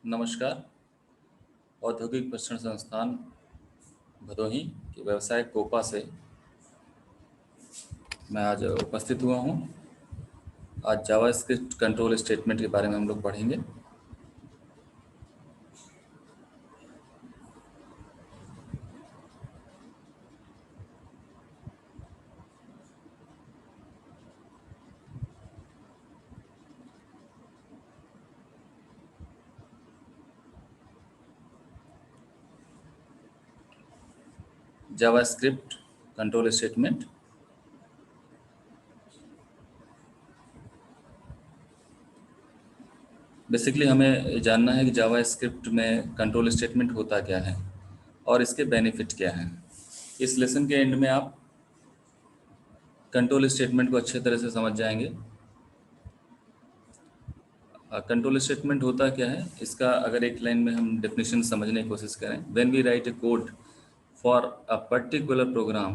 नमस्कार। औद्योगिक प्रशिक्षण संस्थान भदोही के व्यवसाय कोपा से मैं आज उपस्थित हुआ हूँ। आज जावास्क्रिप्ट कंट्रोल स्टेटमेंट के बारे में हम लोग पढ़ेंगे। जावास्क्रिप्ट कंट्रोल स्टेटमेंट बेसिकली हमें जानना है कि जावास्क्रिप्ट में कंट्रोल स्टेटमेंट होता क्या है और इसके बेनिफिट क्या हैं। इस लेसन के एंड में आप कंट्रोल स्टेटमेंट को अच्छे तरह से समझ जाएंगे। कंट्रोल स्टेटमेंट होता क्या है, इसका अगर एक लाइन में हम डेफिनेशन समझने की कोशिश करें, when we write a code for a particular program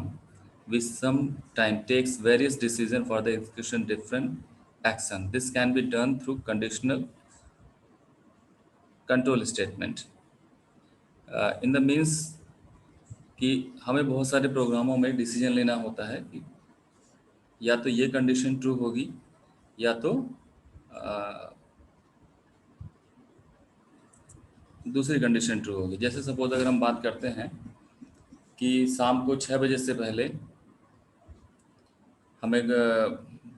we sometimes takes various decision for the execution different action. This can be done through conditional control statement in the means कि हमें बहुत सारे प्रोग्रामों में डिसीजन लेना होता है कि या तो ये कंडीशन ट्रू होगी या तो दूसरी कंडीशन ट्रू होगी। जैसे सपोज अगर हम बात करते हैं कि शाम को 6 बजे से पहले हमें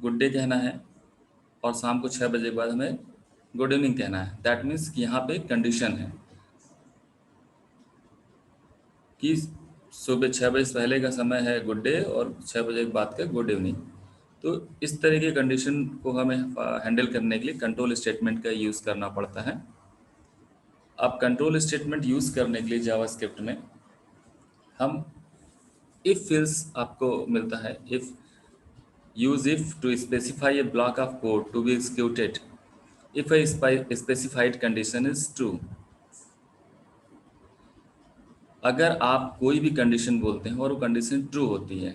गुड डे कहना है और शाम को 6 बजे के बाद हमें गुड इवनिंग कहना है। दैट मीन्स कि यहाँ पे कंडीशन है कि सुबह 6 बजे से पहले का समय है गुड डे और 6 बजे के बाद का गुड इवनिंग। तो इस तरह की कंडीशन को हमें हैंडल करने के लिए कंट्रोल स्टेटमेंट का यूज़ करना पड़ता है। अब कंट्रोल स्टेटमेंट यूज़ करने के लिए जावास्क्रिप्ट में हम इफ फिल्स आपको मिलता है। If use if to specify a block of code to be executed if a specified condition is true. अगर आप कोई भी कंडीशन बोलते हैं और वो कंडीशन ट्रू होती है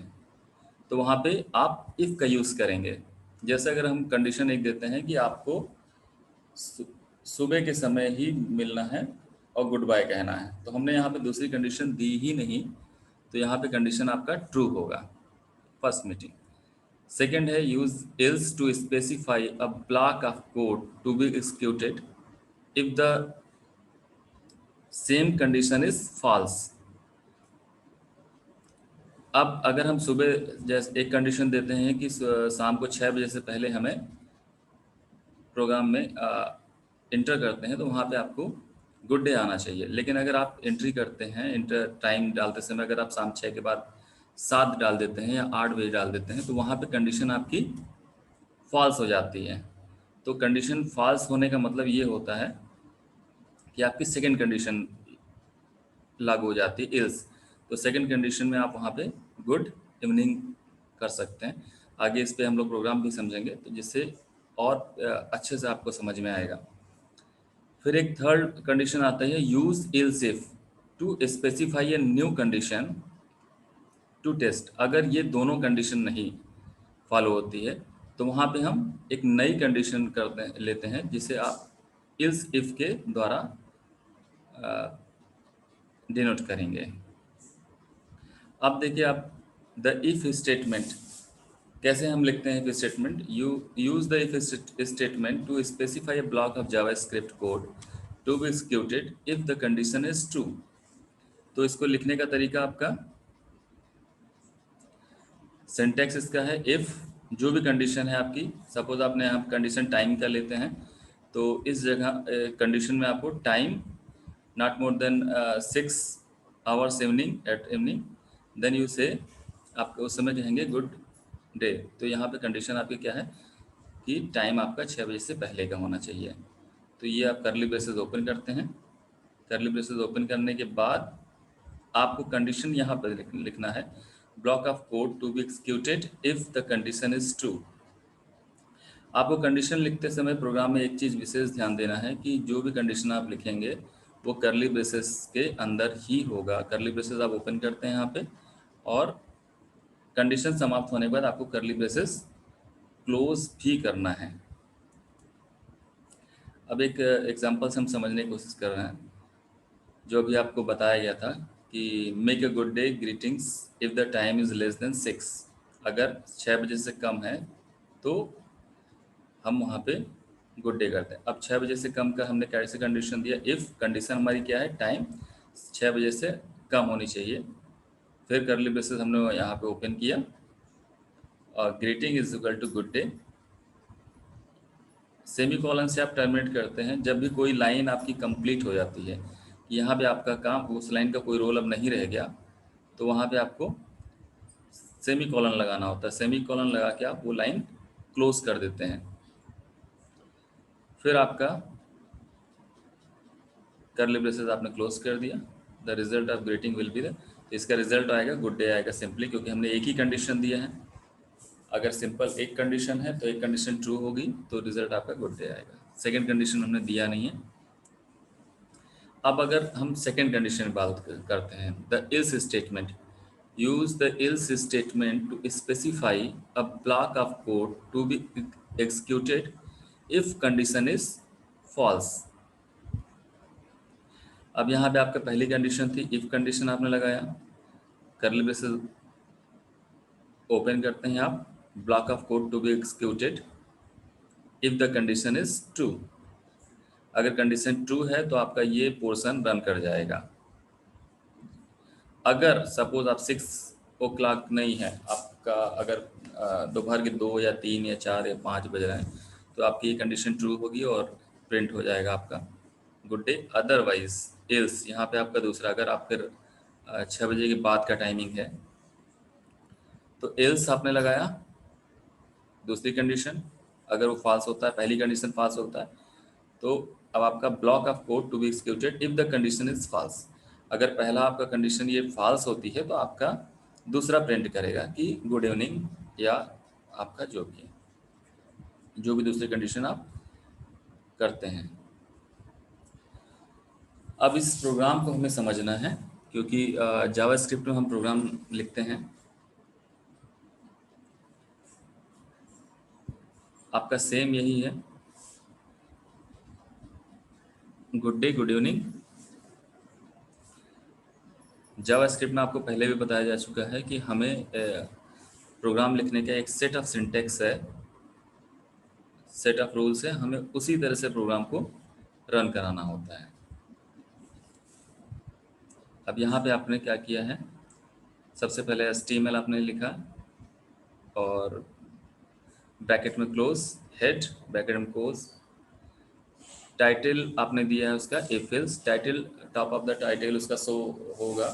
तो वहाँ पे आप इफ़ का यूज़ करेंगे। जैसे अगर हम कंडीशन एक देते हैं कि आपको सु- सुबह के समय ही मिलना है और गुड बाय कहना है, तो हमने यहाँ पे दूसरी कंडीशन दी ही नहीं, तो यहाँ पे कंडीशन आपका ट्रू होगा। First meeting. सेकेंड है use else to specify a block of code to be executed if the same condition is false. अब अगर हम सुबह जैसे एक कंडीशन देते हैं कि शाम को 6 बजे से पहले हमें प्रोग्राम में इंटर करते हैं, तो वहाँ पे आपको गुड डे आना चाहिए। लेकिन अगर आप एंट्री करते हैं, इंटर टाइम डालते समय अगर आप शाम 6 के बाद 7 डाल देते हैं या 8 बजे डाल देते हैं, तो वहाँ पे कंडीशन आपकी फॉल्स हो जाती है। तो कंडीशन फॉल्स होने का मतलब ये होता है कि आपकी सेकेंड कंडीशन लागू हो जाती है, इल्स। तो सेकंड कंडीशन में आप वहाँ पे गुड इवनिंग कर सकते हैं। आगे इस पे हम लोग प्रोग्राम भी समझेंगे तो जिससे और अच्छे से आपको समझ में आएगा। फिर एक थर्ड कंडीशन आता है use else if to specify a new condition to test. अगर ये दोनों कंडीशन नहीं फॉलो होती है तो वहाँ पे हम एक नई कंडीशन करते लेते हैं जिसे आप इल्स इफ के द्वारा डिनोट करेंगे। अब देखिए आप द इफ स्टेटमेंट कैसे हम लिखते हैं। If statement you use the if statement to specify a block of JavaScript code to be executed if the condition is true. तो इसको लिखने का तरीका आपका सिंटैक्स इसका है इफ जो भी कंडीशन है आपकी, सपोज आपने आप कंडीशन टाइम का लेते हैं तो इस जगह कंडीशन में आपको time not more than 6 hours evening at evening, then you से आप उस समय कहेंगे गुड डे। तो यहाँ पे कंडीशन आपकी क्या है कि टाइम आपका 6 बजे से पहले का होना चाहिए। तो ये आप करली ब्रेसेस ओपन करते हैं। करली ब्रेसेस ओपन करने के बाद आपको कंडीशन यहाँ पर लिखना है block of code to be executed if the condition is true. आपको कंडीशन लिखते समय प्रोग्राम में एक चीज़ विशेष ध्यान देना है कि जो भी कंडीशन आप लिखेंगे वो करली ब्रेसेस के अंदर ही होगा। करली ब्रेसेस आप ओपन करते हैं यहाँ पे और कंडीशन समाप्त होने के बाद आपको करली ब्रेसेस क्लोज भी करना है। अब एक एग्जांपल से हम समझने की कोशिश कर रहे हैं। जो अभी आपको बताया गया था कि make a good day greetings if the time is less than 6। अगर 6 बजे से कम है तो हम वहाँ पे गुड डे करते हैं। अब 6 बजे से कम का हमने कैसे कंडीशन दिया, इफ़ कंडीशन हमारी क्या है, टाइम 6 बजे से कम होनी चाहिए। फिर करली ब्रेसेस हमने यहाँ पे ओपन किया और greeting is equal to good day. Semicolon से आप टर्मिनेट करते हैं जब भी कोई लाइन आपकी कंप्लीट हो जाती है कि यहाँ पे आपका काम, उस लाइन का कोई रोल अब नहीं रह गया, तो वहाँ पे आपको सेमी कॉलन लगाना होता है। सेमी कॉलन लगा के आप वो लाइन क्लोज कर देते हैं। फिर आपका करली ब्रेसेस आपने क्लोज कर दिया। The result of greeting will be the, इसका रिजल्ट आएगा गुड डे आएगा, सिंपली क्योंकि हमने एक ही कंडीशन दिया है। अगर सिंपल एक कंडीशन है तो एक कंडीशन ट्रू होगी तो रिजल्ट आपका गुड डे आएगा। सेकंड कंडीशन हमने दिया नहीं है। अब अगर हम सेकंड कंडीशन की बात करते हैं, the else statement, use the else statement to specify a block of code to be executed if condition is false. अब यहाँ पे आपका पहली कंडीशन थी, इफ कंडीशन आपने लगाया, करली ब्रेसेस ओपन करते हैं आप, block of code to be executed if the condition is true. अगर कंडीशन ट्रू है तो आपका ये पोर्शन रन कर जाएगा। अगर सपोज आप 6 o'clock नहीं है आपका, अगर दोपहर के 2 या 3 या 4 या 5 बज रहे हैं, तो आपकी ये कंडीशन ट्रू होगी और प्रिंट हो जाएगा आपका गुड डे। अदरवाइज एल्स, यहाँ पे आपका दूसरा, अगर आप फिर 6 बजे के बाद का टाइमिंग है तो एल्स आपने लगाया दूसरी कंडीशन, अगर वो फॉल्स होता है, पहली कंडीशन फॉल्स होता है, तो अब आपका block of code to be executed if the condition is false. अगर पहला आपका कंडीशन ये फॉल्स होती है तो आपका दूसरा प्रिंट करेगा कि गुड इवनिंग, या आपका जो भी दूसरी कंडीशन आप करते हैं। अब इस प्रोग्राम को हमें समझना है क्योंकि जावास्क्रिप्ट में हम प्रोग्राम लिखते हैं। आपका सेम यही है, good day good evening. JavaScript में आपको पहले भी बताया जा चुका है कि हमें प्रोग्राम लिखने का एक सेट ऑफ सिंटेक्स है, सेट ऑफ रूल्स है, हमें उसी तरह से प्रोग्राम को रन कराना होता है। अब यहाँ पे आपने क्या किया है, सबसे पहले HTML आपने लिखा और ब्रैकेट में क्लोज, हेड ब्रैकेट में क्लोज, टाइटल आपने दिया है उसका if else, title top of the title उसका शो होगा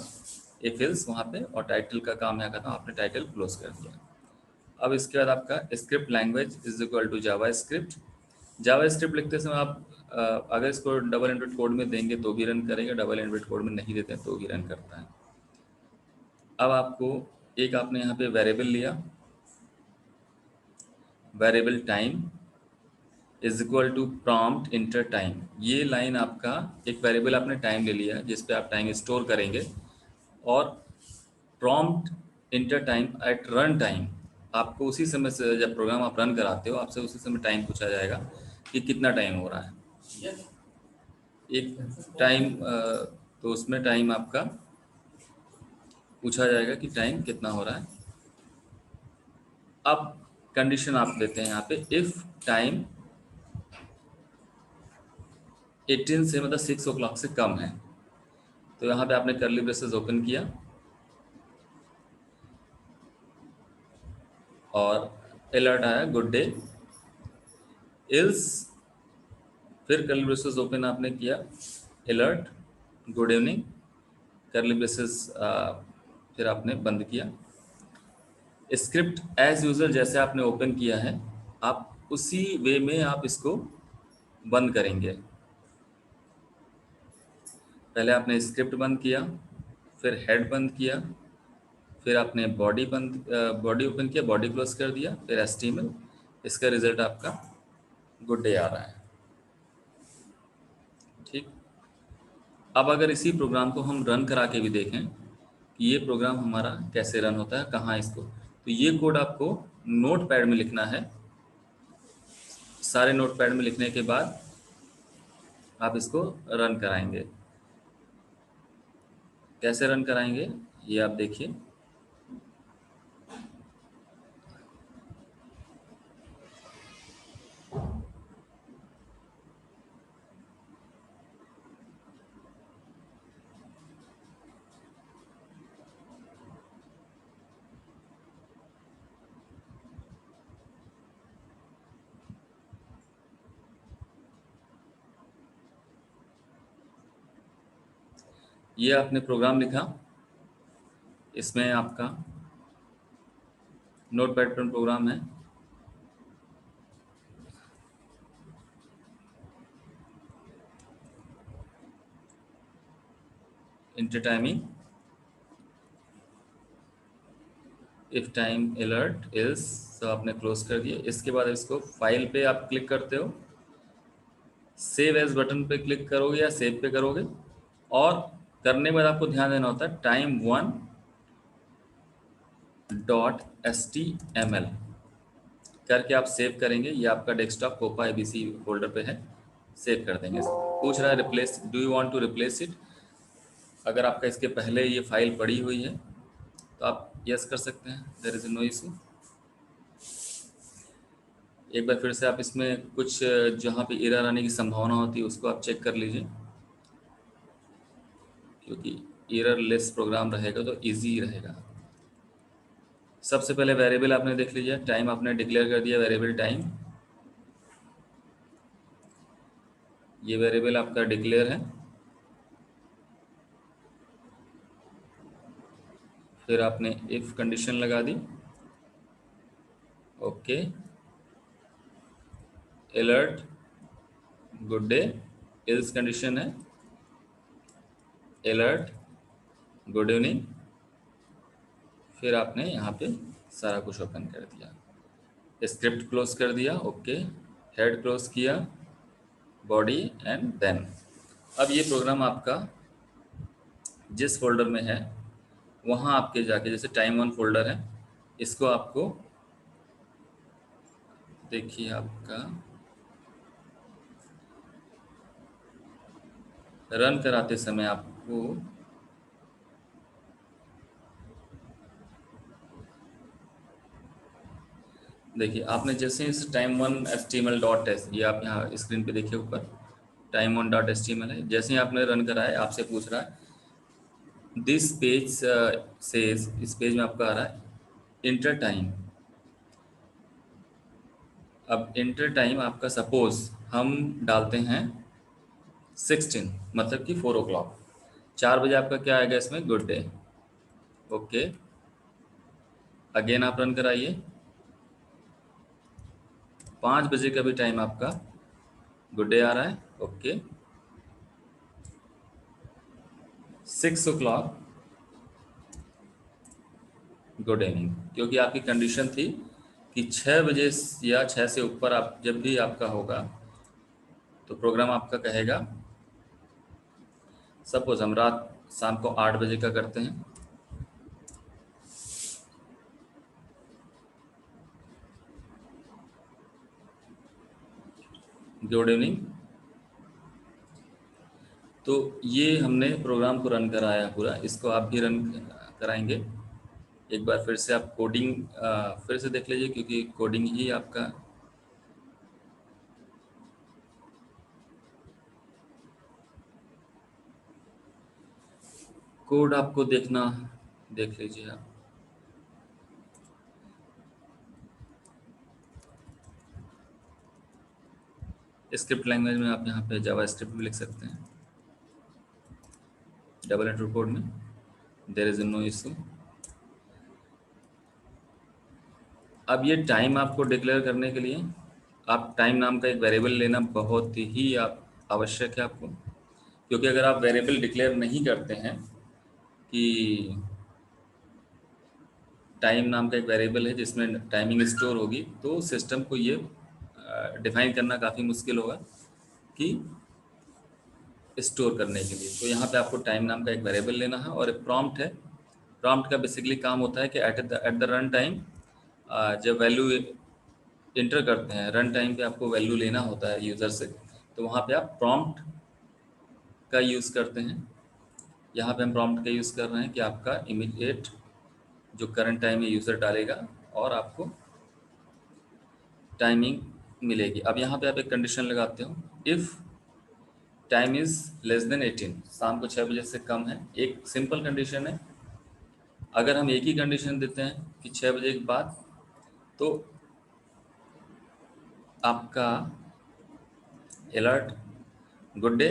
इफ एल्स वहाँ पे, और टाइटल का काम यहाँ करता हूँ, आपने टाइटल क्लोज कर दिया। अब इसके बाद आपका script language is equal to JavaScript. JavaScript लिखते समय आप अगर इसको डबल इनवर्ट कोड में देंगे तो भी रन करेगा, डबल इनवर्ट कोड में नहीं देते हैं तो भी रन करता है। अब आपको एक आपने यहाँ पे वेरिएबल लिया, variable time is equal to prompt enter time. ये लाइन आपका एक वेरिएबल आपने टाइम ले लिया जिस पे आप टाइम स्टोर करेंगे, और prompt enter time at run time, आपको उसी समय से जब प्रोग्राम आप रन कराते हो आपसे उसी समय टाइम पूछा जाएगा कि कितना टाइम हो रहा है। एक टाइम तो उसमें टाइम आपका पूछा जाएगा कि टाइम कितना हो रहा है। अब कंडीशन आप देते हैं यहाँ पे, इफ टाइम 18 से मतलब 6 o'clock से कम है, तो यहाँ पे आपने करली ब्रेसेस ओपन किया और अलर्ट आया गुड डे। इल्स फिर करली ब्रेसेस ओपन आपने किया, अलर्ट गुड इवनिंग, करली ब्रेसेस फिर आपने बंद किया। स्क्रिप्ट एज यूजर जैसे आपने ओपन किया है आप उसी वे में आप इसको बंद करेंगे। पहले आपने स्क्रिप्ट बंद किया, फिर हेड बंद किया, फिर आपने बॉडी ओपन किया, बॉडी क्लोज कर दिया, फिर HTML। इसका रिजल्ट आपका गुड डे आ रहा है। ठीक, अब अगर इसी प्रोग्राम को हम रन करा के भी देखें कि ये प्रोग्राम हमारा कैसे रन होता है, कहाँ इसको, तो ये कोड आपको नोट पैड में लिखना है। सारे नोट पैड में लिखने के बाद आप इसको रन कराएंगे। कैसे रन कराएंगे ये आप देखिए। ये आपने प्रोग्राम लिखा, इसमें आपका नोटपैड पर प्रोग्राम है। Inter timing if time alert is, तो आपने क्लोज कर दिया। इसके बाद इसको फाइल पे आप क्लिक करते हो, सेव एज बटन पे क्लिक करोगे या सेव पे करोगे, और करने के बाद आपको ध्यान देना होता है time1.html करके आप सेव करेंगे। ये आपका डेस्कटॉप कोपा एबीसी फोल्डर पे है, सेव कर देंगे। पूछ रहा है replace, do you want to replace it. अगर आपका इसके पहले ये फाइल पड़ी हुई है तो आप यस कर सकते हैं, देयर इज नो इशू। एक बार फिर से आप इसमें कुछ जहाँ पे एरर आने की संभावना होती है उसको आप चेक कर लीजिए, क्योंकि एरर लेस प्रोग्राम रहेगा तो इजी रहेगा। सबसे पहले वेरिएबल आपने देख लीजिए, टाइम आपने डिक्लेयर कर दिया, वेरिएबल टाइम, ये वेरिएबल आपका डिक्लेयर है। फिर आपने इफ कंडीशन लगा दी, okay, alert good day, else condition है अलर्ट गुड इवनिंग। फिर आपने यहाँ पे सारा कुछ ओपन कर दिया, स्क्रिप्ट क्लोज कर दिया, ओके, हेड क्लोज किया, बॉडी एंड देन। अब ये प्रोग्राम आपका जिस फोल्डर में है वहाँ आपके जाके, जैसे टाइम वन फोल्डर है, इसको आपको देखिए आपका रन कराते समय आपको देखिए, आपने जैसे इस टाइम वन html.s, ये आप यहाँ स्क्रीन पे देखिए ऊपर टाइम वन डॉट html है। जैसे ही आपने रन कराया आपसे पूछ रहा है दिस पेज सेज, इस पेज में आपका आ रहा है इंटर टाइम। अब इंटर टाइम आपका सपोज हम डालते हैं 16, मतलब कि 4 o'clock, 4 बजे आपका क्या आएगा इसमें, गुड डे, ओके। अगेन आप रन कराइए, 5 बजे का भी टाइम आपका गुड डे आ रहा है, ओके। 6 o'clock गुड इवनिंग, क्योंकि आपकी कंडीशन थी कि 6 बजे या 6 से ऊपर आप जब भी आपका होगा तो प्रोग्राम आपका कहेगा। सपोज हम रात शाम को 8 बजे का करते हैं, गुड इवनिंग। तो ये हमने प्रोग्राम को रन कराया पूरा, इसको आप भी रन कराएंगे। एक बार फिर से आप कोडिंग फिर से देख लीजिए, क्योंकि कोडिंग ही आपका कोड आपको देखना, देख लीजिए आप। स्क्रिप्ट लैंग्वेज में आप यहाँ पे जावा स्क्रिप्ट भी लिख सकते हैं, डबल एंटर कोड में, देयर इज नो इशू। अब ये टाइम आपको डिक्लेयर करने के लिए आप टाइम नाम का एक वेरिएबल लेना बहुत ही आप आवश्यक है आपको, क्योंकि अगर आप वेरिएबल डिक्लेयर नहीं करते हैं कि टाइम नाम का एक वेरिएबल है जिसमें टाइमिंग स्टोर होगी, तो सिस्टम को ये डिफाइन करना काफ़ी मुश्किल होगा कि स्टोर करने के लिए। तो यहाँ पे आपको टाइम नाम का एक वेरिएबल लेना है, और एक प्रॉम्प्ट है। प्रॉम्प्ट का बेसिकली काम होता है कि एट द रन टाइम जब वैल्यू इंटर करते हैं, रन टाइम पे आपको वैल्यू लेना होता है यूज़र से, तो वहाँ पे आप प्रॉम्प्ट का यूज़ करते हैं। यहाँ पे हम प्रॉम्प्ट का यूज़ कर रहे हैं कि आपका इमीडिएट जो करंट टाइम है यूज़र डालेगा और आपको टाइमिंग मिलेगी। अब यहाँ पे आप एक कंडीशन लगाते हो, if time is less than 18, शाम को 6 बजे से कम है। एक सिंपल कंडीशन है। अगर हम एक ही कंडीशन देते हैं कि 6 बजे के बाद, तो आपका अलर्ट गुड डे,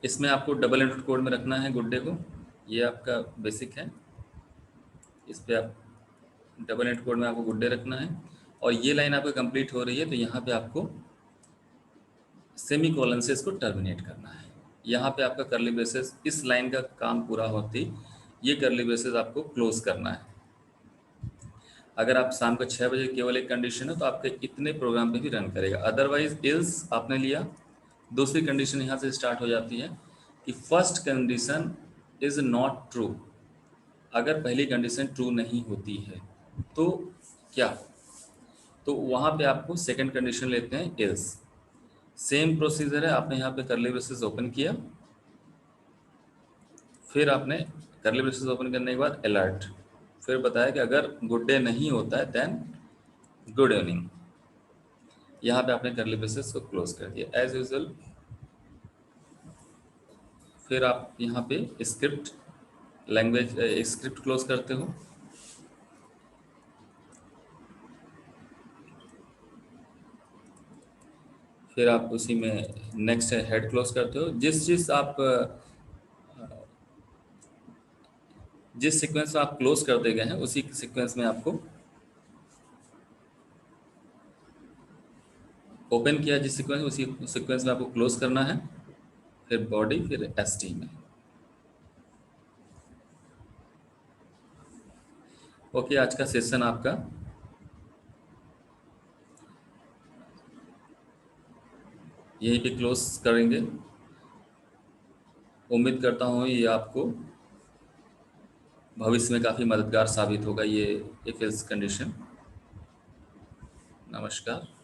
इसमें आपको डबल एंडेड कोड में रखना है गुड डे को, ये आपका बेसिक है। इस पे आप डबल एंडेड कोड में आपको गुड डे रखना है। और ये लाइन आपका कंप्लीट हो रही है तो यहाँ पे आपको सेमी कोलन से इसको टर्मिनेट करना है। यहाँ पे आपका करली ब्रेसेस, इस लाइन का काम पूरा होती ये करली ब्रेसेस आपको क्लोज करना है। अगर आप शाम को 6 बजे केवल एक कंडीशन है तो आपके इतने प्रोग्राम पे भी रन करेगा। अदरवाइज इल्स आपने लिया, दूसरी कंडीशन यहाँ से स्टार्ट हो जाती है कि first condition is not true. अगर पहली कंडीशन ट्रू नहीं होती है तो क्या, तो वहाँ पे आपको सेकंड कंडीशन लेते हैं इल्स। सेम प्रोसीजर है, आपने यहाँ पे करली ब्रेसेस ओपन किया, फिर आपने करली ब्रेसेस ओपन करने के बाद अलर्ट, फिर बताया कि अगर गुड डे नहीं होता है देन गुड इवनिंग। यहाँ पे आपने करली ब्रेसेस को क्लोज कर दिया एज यूजुअल। फिर आप यहाँ पे स्क्रिप्ट लैंग्वेज स्क्रिप्ट क्लोज करते हो। फिर आप उसी में नेक्स्ट हेड क्लोज करते हो। जिस सीक्वेंस में आप क्लोज करते गए हैं उसी सीक्वेंस में आपको ओपन किया, जिस सीक्वेंस उसी सीक्वेंस में आपको क्लोज करना है। फिर बॉडी, फिर एसटी में। ओके, आज का सेशन आपका यहीं पे क्लोज करेंगे। उम्मीद करता हूँ ये आपको भविष्य में काफ़ी मददगार साबित होगा ये इफ एल्स कंडीशन। नमस्कार।